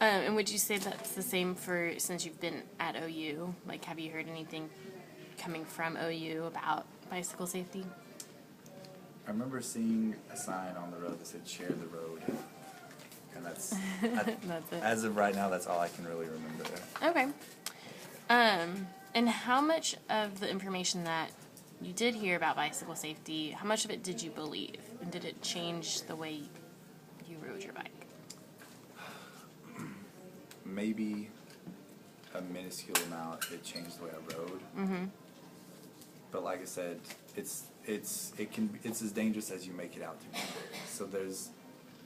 And would you say that's the same for since you've been at OU? Like, have you heard anything coming from OU about bicycle safety? I remember seeing a sign on the road that said "Share the road," and that's That's it. as of right now, that's all I can really remember. Okay. And how much of the information that you did hear about bicycle safety, how much of it did you believe? And did it change the way you rode your bike? Maybe a minuscule amount. It changed the way I rode. Mm-hmm. But like I said, it's as dangerous as you make it out to be. So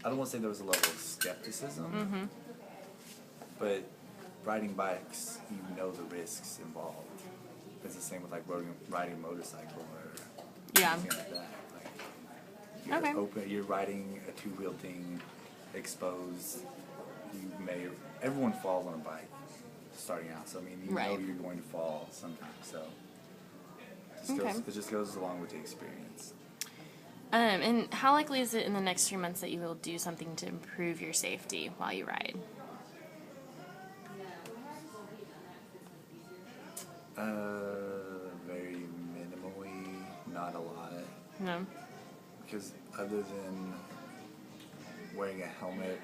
I don't want to say there was a level of skepticism, Mm-hmm. but riding bikes, you know the risks involved. It's the same with like riding a motorcycle or Yeah. anything like that. Like you're riding a two-wheel thing, exposed. Everyone falls on a bike starting out. So I mean, you know you're going to fall sometimes. So it just goes along with the experience. And how likely is it in the next 3 months that you will do something to improve your safety while you ride? Very minimally, not a lot. No. Because other than wearing a helmet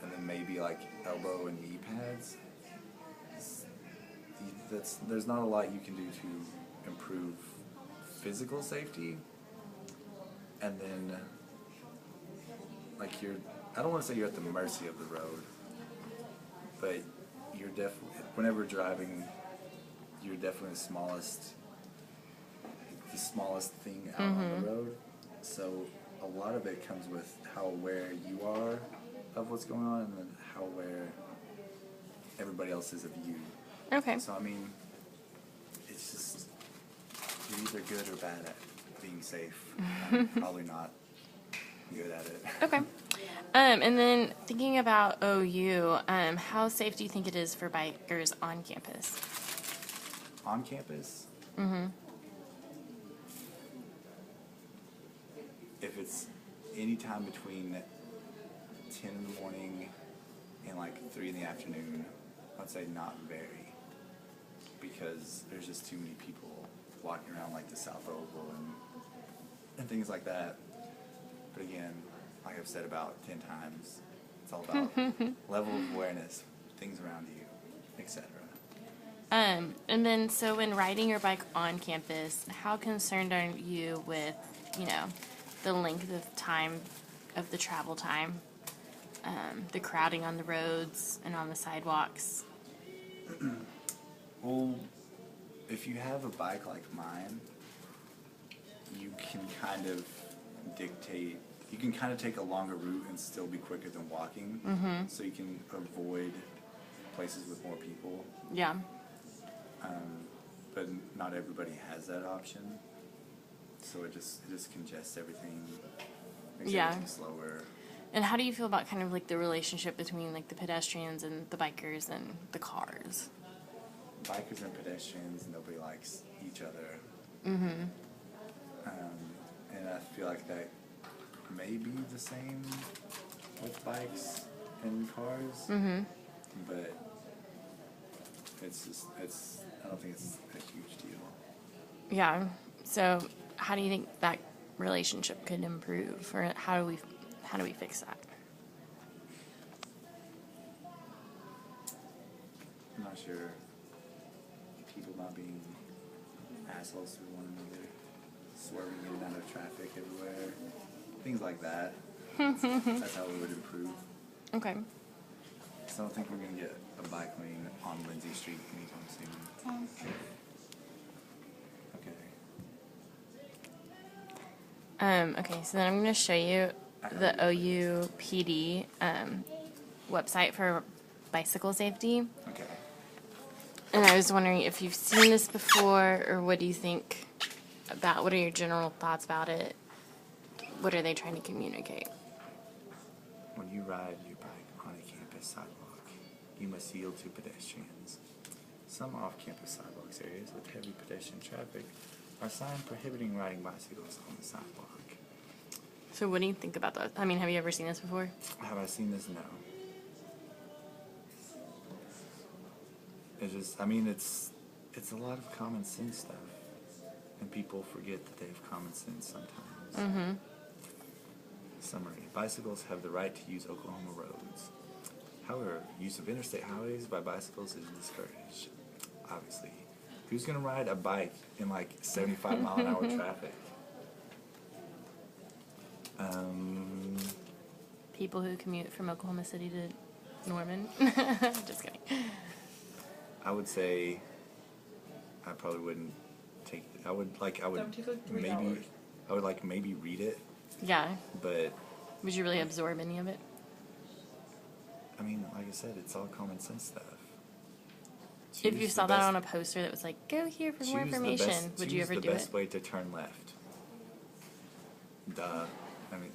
and then maybe like elbow and knee pads, there's not a lot you can do to improve physical safety. And then, like I don't want to say you're at the mercy of the road, but you're definitely, whenever driving, you're definitely the smallest thing out on the road. So a lot of it comes with how aware you are of what's going on, and then how aware everybody else is of you. Okay. So I mean, it's just, you're either good or bad at being safe. I'm probably not good at it. Okay. And then thinking about OU, how safe do you think it is for bikers on campus? On campus? Mm-hmm. If it's any time between 10 in the morning and like 3 in the afternoon, I'd say not very. Because there's just too many people walking around like the South Oval and things like that. But again, like I've said about 10 times, it's all about level of awareness, things around you, etc. And then, so when riding your bike on campus, how concerned are you with, the length of time of the travel time, the crowding on the roads and on the sidewalks? Well, if you have a bike like mine, you can kind of take a longer route and still be quicker than walking. Mm-hmm. So you can avoid places with more people. Yeah. But not everybody has that option. So it just congests everything, makes everything slower. And how do you feel about kind of like the relationship between like the pedestrians and the bikers and the cars? Bikers and pedestrians, nobody likes each other. Mm-hmm. And I feel like that may be the same with bikes and cars. Mm-hmm. But I don't think it's a huge deal. Yeah. So how do you think that relationship could improve, or how do we fix that? I'm not sure. People not being assholes to one another, swerving in and out of traffic everywhere, things like that. That's how we would improve. Okay. So I don't think we're going to get a bike lane on Lindsay Street anytime soon. Okay. Okay, so then I'm going to show you the OU PD website for bicycle safety. Okay. And I was wondering if you've seen this before, or what do you think about, what are your general thoughts about it? What are they trying to communicate? When you ride your bike on a campus sidewalk, you must yield to pedestrians. Some off-campus sidewalks areas with heavy pedestrian traffic are signed prohibiting riding bicycles on the sidewalk. So what do you think about that? I mean, have you ever seen this before? Have I seen this? No. It's just, I mean, it's a lot of common sense stuff, and people forget that they have common sense sometimes. Mm-hmm. Summary: bicycles have the right to use Oklahoma roads. However, use of interstate highways by bicycles is discouraged. Obviously, who's gonna ride a bike in like 75-mile-an-hour traffic? People who commute from Oklahoma City to Norman. Just kidding. I would say I probably wouldn't take. I would That would take like 3 maybe. hours. I would like maybe read it, Yeah. but Would you really absorb any of it? I mean, like I said, it's all common sense stuff. If you Choose saw the that best- on a poster that was like, go here for more choose the information, best- would you choose ever the do best it? way to turn left? Duh. I mean,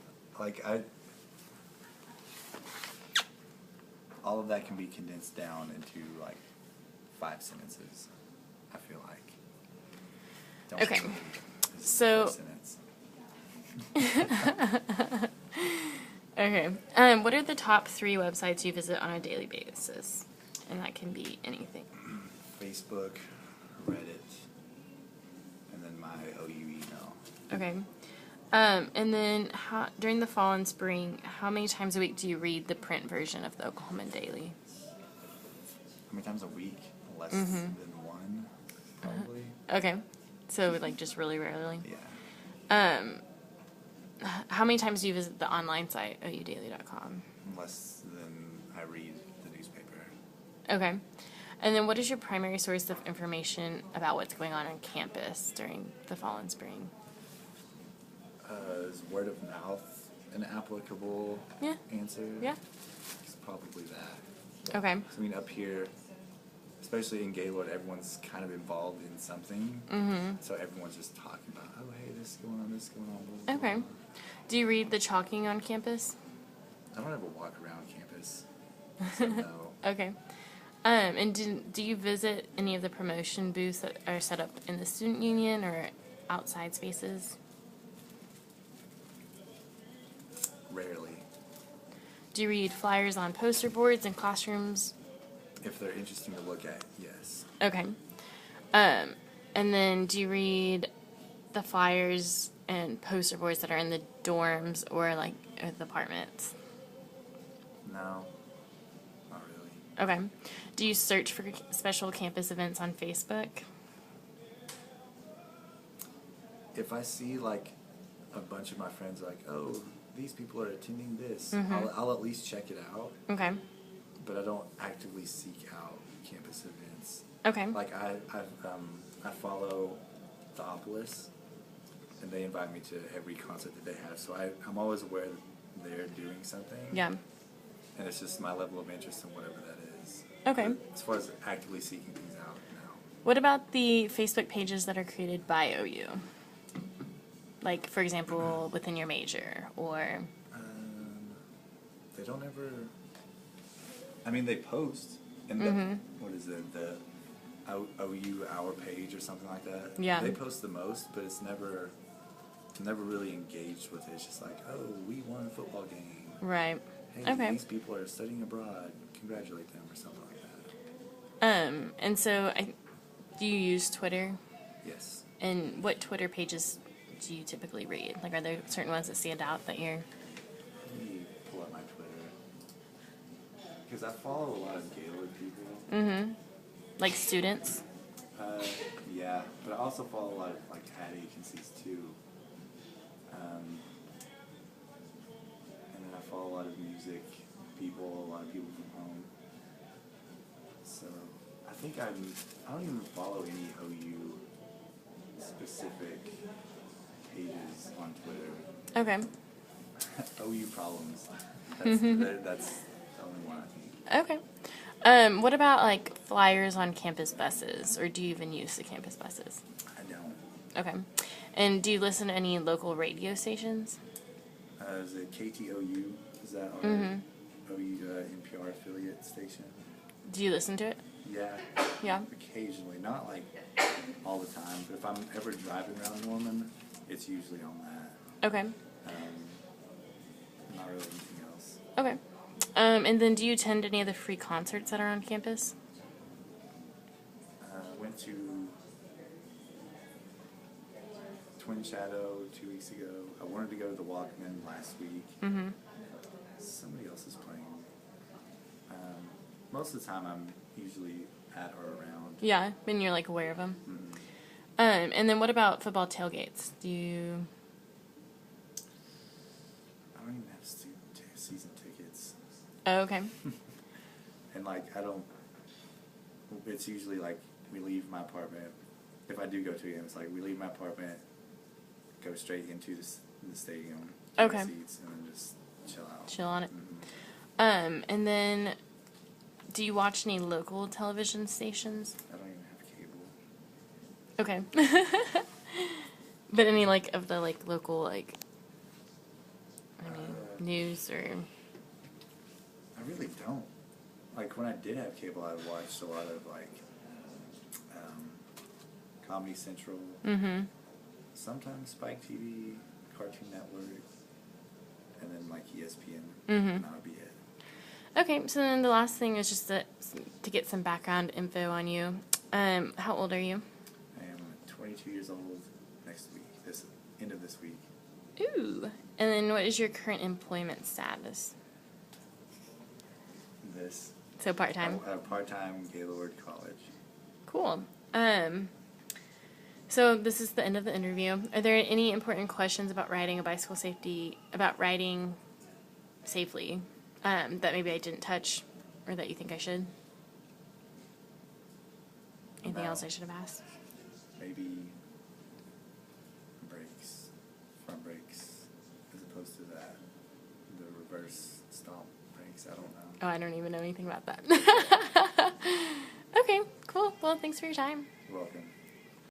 all of that can be condensed down into like 5 sentences. I feel like. Don't Okay. really. This is So- the first sentence. Okay. What are the top 3 websites you visit on a daily basis? And that can be anything. Facebook, Reddit, and then my OU email. Okay. And then during the fall and spring, how many times a week do you read the print version of the Oklahoman Daily? How many times a week? Less Mm-hmm. than one, probably. Okay. So like just really rarely. Yeah. How many times do you visit the online site, oudaily.com? Less than I read the newspaper. Okay. And then what is your primary source of information about what's going on campus during the fall and spring? Is word of mouth an applicable Yeah. answer? Yeah. It's probably that. Okay. I mean, up here, especially in Gaylord, everyone's kind of involved in something. Mm-hmm. So everyone's just talking about, oh, hey, this is going on, this is going on. Blah, blah, Okay. blah. Do you read the chalking on campus? I don't ever walk around campus. So no. Okay. And do you visit any of the promotion booths that are set up in the student union or outside spaces? Rarely. Do you read flyers on poster boards in classrooms? If they're interesting to look at, yes. Okay. And then do you read the flyers and poster boards that are in the dorms or like the apartments? No. Not really. Okay. Do you search for special campus events on Facebook? If I see like a bunch of my friends are like, oh, these people are attending this, Mhm. I'll at least check it out, Okay. but I don't actively seek out campus events. Okay. Like I follow Theopolis, and they invite me to every concert that they have, so I'm always aware that they're doing something. Yeah. And it's just my level of interest in whatever that is. Okay. But as far as actively seeking things out, no. What about the Facebook pages that are created by OU? Like, for example, within your major or... They don't ever. I mean, they post, and what is it, the OU Our page or something like that. Yeah. They post the most, but it's never really engaged with it. It's just like, oh, we won a football game. Right. Hey, Okay. these people are studying abroad. Congratulate them or something like that. And so, do you use Twitter? Yes. And what Twitter pages do you typically read? Like, are there certain ones that stand out that you're... Let me pull up my Twitter. Because I follow a lot of Gaylord people. Mm-hmm. Like students? Yeah, but I also follow a lot of like ad agencies too. And then I follow a lot of music people, a lot of people from home. So I think I don't even follow any OU specific pages on Twitter. Okay. OU problems. That's the only one I think. Okay. What about, like, flyers on campus buses? Or do you even use the campus buses? I don't. Okay. And do you listen to any local radio stations? Is it KTOU? Is that our Mm-hmm. OU NPR affiliate station? Do you listen to it? Yeah. Yeah. Occasionally, not like all the time, but if I'm ever driving around Norman, it's usually on that. Okay. Not really anything else. Okay. And then do you attend any of the free concerts that are on campus? went to Twin Shadow 2 weeks ago. I wanted to go to the Walkman last week. Mm-hmm. Somebody else is playing. Most of the time I'm usually at or around. Yeah, and you're like aware of them. Mm-hmm. And then what about football tailgates? Do you? I don't even have season tickets. Oh, okay. And like I don't. It's usually like we leave my apartment. If I do go to a game, it's like we leave my apartment, go straight into the stadium, get Okay. seats, and then just chill out. Chill on it. Mm-hmm. And then, do you watch any local television stations? I don't even have cable. Okay. But any like of the like local like, I mean, news or? I really don't. Like when I did have cable, I watched a lot of like Comedy Central. Mm-hmm. Sometimes Spike TV, Cartoon Network, and then like ESPN. Mm-hmm. And that would be it. Okay, so then the last thing is just to get some background info on you. How old are you? I am 22 years old next week, this end of this week. Ooh. And then what is your current employment status? This. So part-time? Part-time Gaylord College. Cool. So this is the end of the interview. Are there any important questions about riding safely, that maybe I didn't touch or that you think I should? Anything No. else I should have asked? Maybe brakes, front brakes, as opposed to the reverse stomp brakes. I don't know. Oh, I don't even know anything about that. Okay, cool. Well, thanks for your time. You're welcome.